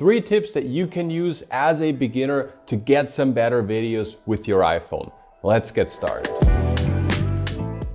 3 tips that you can use as a beginner to get some better videos with your iPhone. Let's get started.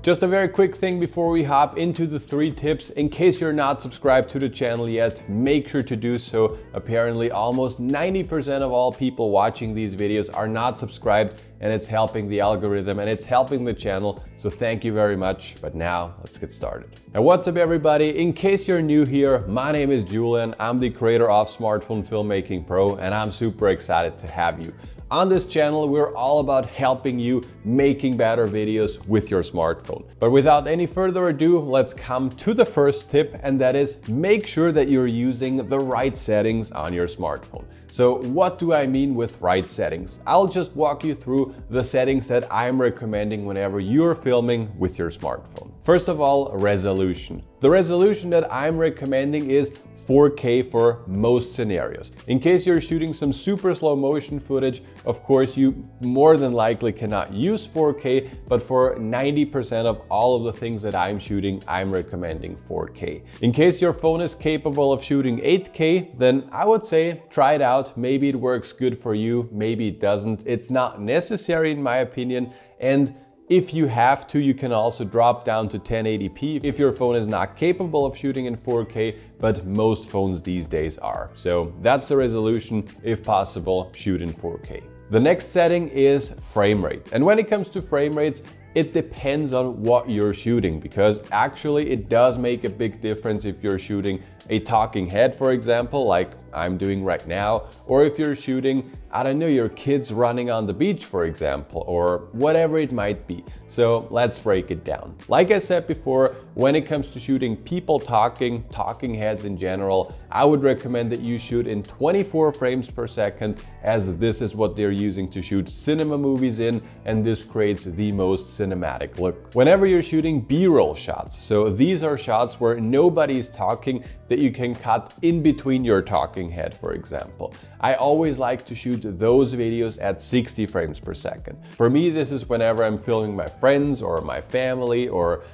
Just a very quick thing before we hop into the 3 tips. In case you're not subscribed to the channel yet, make sure to do so. Apparently almost 90% of all people watching these videos are not subscribed, and it's helping the algorithm and it's helping the channel. So thank you very much. But now let's get started. And what's up everybody? In case you're new here, my name is Julian. I'm the creator of Smartphone Filmmaking Pro, and I'm super excited to have you. On this channel, we're all about helping you making better videos with your smartphone. But without any further ado, let's come to the first tip, and that is make sure that you're using the right settings on your smartphone. So what do I mean with right settings? I'll just walk you through the settings that I'm recommending whenever you're filming with your smartphone. First of all, resolution. The resolution that I'm recommending is 4K for most scenarios. In case you're shooting some super slow motion footage, of course you more than likely cannot use 4K, but for 90% of all of the things that I'm shooting, I'm recommending 4K. In case your phone is capable of shooting 8K, then I would say try it out. Maybe it works good for you, maybe it doesn't. It's not necessary in my opinion, and if you have to, you can also drop down to 1080p if your phone is not capable of shooting in 4K, but most phones these days are. So that's the resolution. If possible, shoot in 4K. The next setting is frame rate. And when it comes to frame rates, it depends on what you're shooting, because actually it does make a big difference if you're shooting a talking head, for example, like I'm doing right now, or if you're shooting, I don't know, your kids running on the beach, for example, or whatever it might be. So let's break it down. Like I said before, when it comes to shooting people talking heads in general, I would recommend that you shoot in 24 frames per second, as this is what they're using to shoot cinema movies in, and this creates the most cinematic look. Whenever you're shooting B-roll shots, so these are shots where nobody's talking, that you can cut in between your talking head, for example. I always like to shoot those videos at 60 frames per second. For me, this is whenever I'm filming my friends or my family, or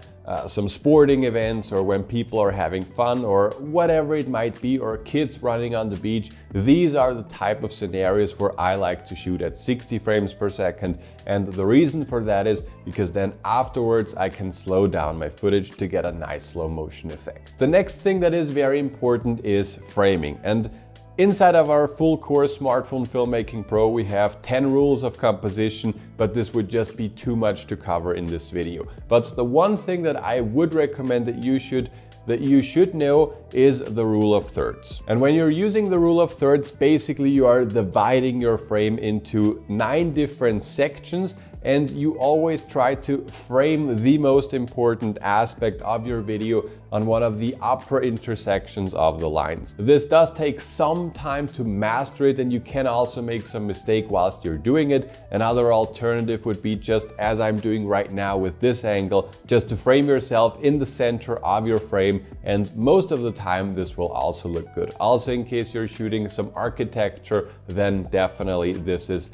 some sporting events, or when people are having fun, or whatever it might be, or kids running on the beach. These are the type of scenarios where I like to shoot at 60 frames per second. And the reason for that is because then afterwards I can slow down my footage to get a nice slow motion effect. The next thing that is very important is framing. And inside of our full course Smartphone Filmmaking Pro, we have 10 rules of composition, but this would just be too much to cover in this video. But the one thing that I would recommend that you should know is the rule of thirds. And when you're using the rule of thirds, basically you are dividing your frame into 9 different sections, and you always try to frame the most important aspect of your video on one of the upper intersections of the lines. This does take some time to master it, and you can also make some mistake whilst you're doing it. Another alternative would be, just as I'm doing right now with this angle, just to frame yourself in the center of your frame, and most of the time this will also look good. Also, in case you're shooting some architecture, then definitely this is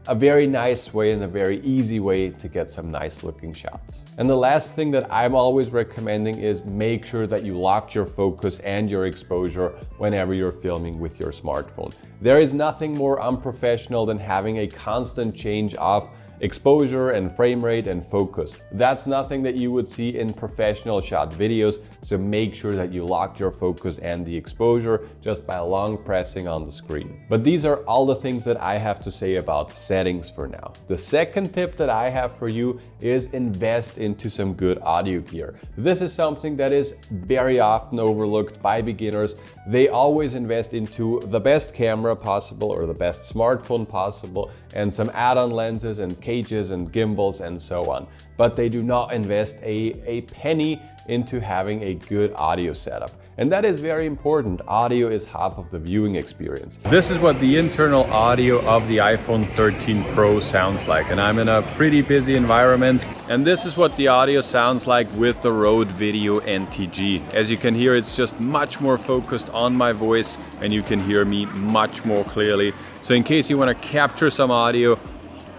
a very nice way and a very easy way to get some nice looking shots. And the last thing that I'm always recommending is make sure that you lock your focus and your exposure whenever you're filming with your smartphone. There is nothing more unprofessional than having a constant change of exposure and frame rate and focus. That's nothing that you would see in professional shot videos, so make sure that you lock your focus and the exposure just by long pressing on the screen. But these are all the things that I have to say about settings for now. The second tip that I have for you is invest into some good audio gear. This is something that is very often overlooked by beginners. They always invest into the best camera possible or the best smartphone possible, and some add-on lenses and cages and gimbals and so on. But they do not invest a penny into having a good audio setup. And that is very important. Audio is half of the viewing experience. This is what the internal audio of the iPhone 13 Pro sounds like. And I'm in a pretty busy environment. And this is what the audio sounds like with the Rode Video NTG. As you can hear, it's just much more focused on my voice, and you can hear me much more clearly. So in case you want to capture some audio,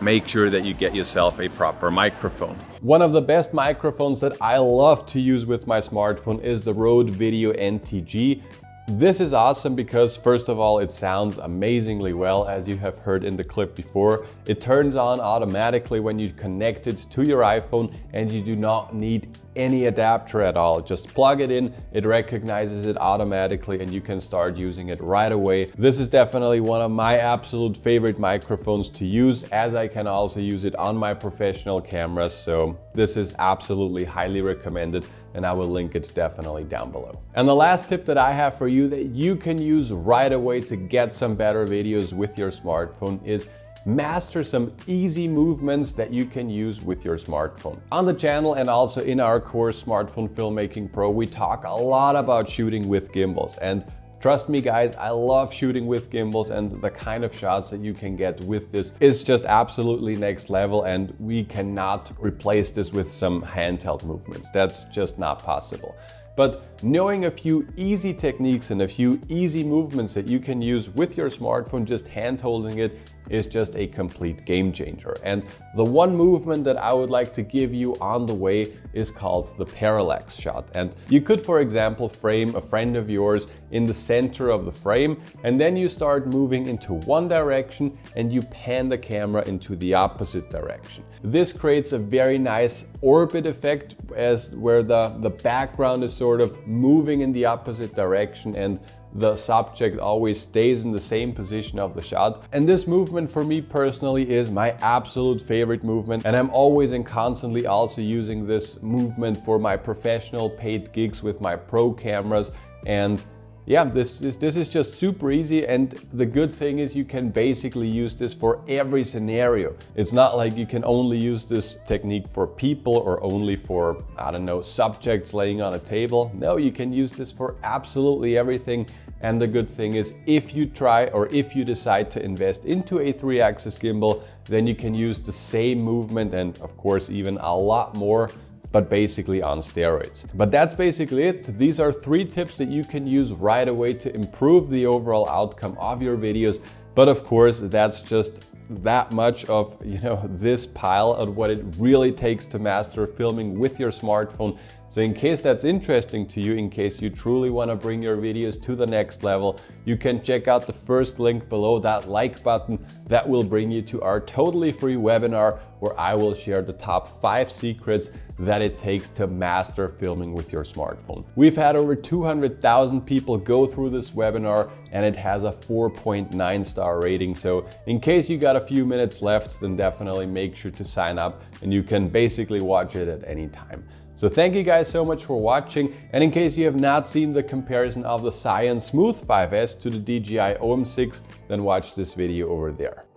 make sure that you get yourself a proper microphone. One of the best microphones that I love to use with my smartphone is the Rode Video NTG. This is awesome because first of all, it sounds amazingly well, as you have heard in the clip before. It turns on automatically when you connect it to your iPhone and you do not need any adapter at all. Just plug it in, it recognizes it automatically and you can start using it right away. This is definitely one of my absolute favorite microphones to use, as I can also use it on my professional cameras. So this is absolutely highly recommended, and I will link it definitely down below. And the last tip that I have for you that you can use right away to get some better videos with your smartphone is master some easy movements that you can use with your smartphone. On the channel and also in our course Smartphone Filmmaking Pro, we talk a lot about shooting with gimbals, and trust me guys, I love shooting with gimbals, and the kind of shots that you can get with this is just absolutely next level, and we cannot replace this with some handheld movements. That's just not possible. But knowing a few easy techniques and a few easy movements that you can use with your smartphone, just hand holding it, is just a complete game changer. And the one movement that I would like to give you on the way is called the parallax shot. And you could, for example, frame a friend of yours in the center of the frame, and then you start moving into one direction and you pan the camera into the opposite direction. This creates a very nice orbit effect, as where the background is sort of moving in the opposite direction and the subject always stays in the same position of the shot. And this movement for me personally is my absolute favorite movement, and I'm always and constantly also using this movement for my professional paid gigs with my pro cameras. And yeah, this is just super easy, and the good thing is you can basically use this for every scenario. It's not like you can only use this technique for people or only for, I don't know, subjects laying on a table. No, you can use this for absolutely everything. And the good thing is, if you try or if you decide to invest into a 3-axis gimbal, then you can use the same movement and of course even a lot more, but basically on steroids. But that's basically it. These are 3 tips that you can use right away to improve the overall outcome of your videos. But of course, that's just that much of, this pile of what it really takes to master filming with your smartphone. So in case that's interesting to you, in case you truly want to bring your videos to the next level, you can check out the first link below, that like button. That will bring you to our totally free webinar where I will share the top 5 secrets that it takes to master filming with your smartphone. We've had over 200,000 people go through this webinar and it has a 4.9 star rating. So in case you got a few minutes left, then definitely make sure to sign up and you can basically watch it at any time. So thank you guys so much for watching, and in case you have not seen the comparison of the Science Smooth 5S to the DJI OM6, then watch this video over there.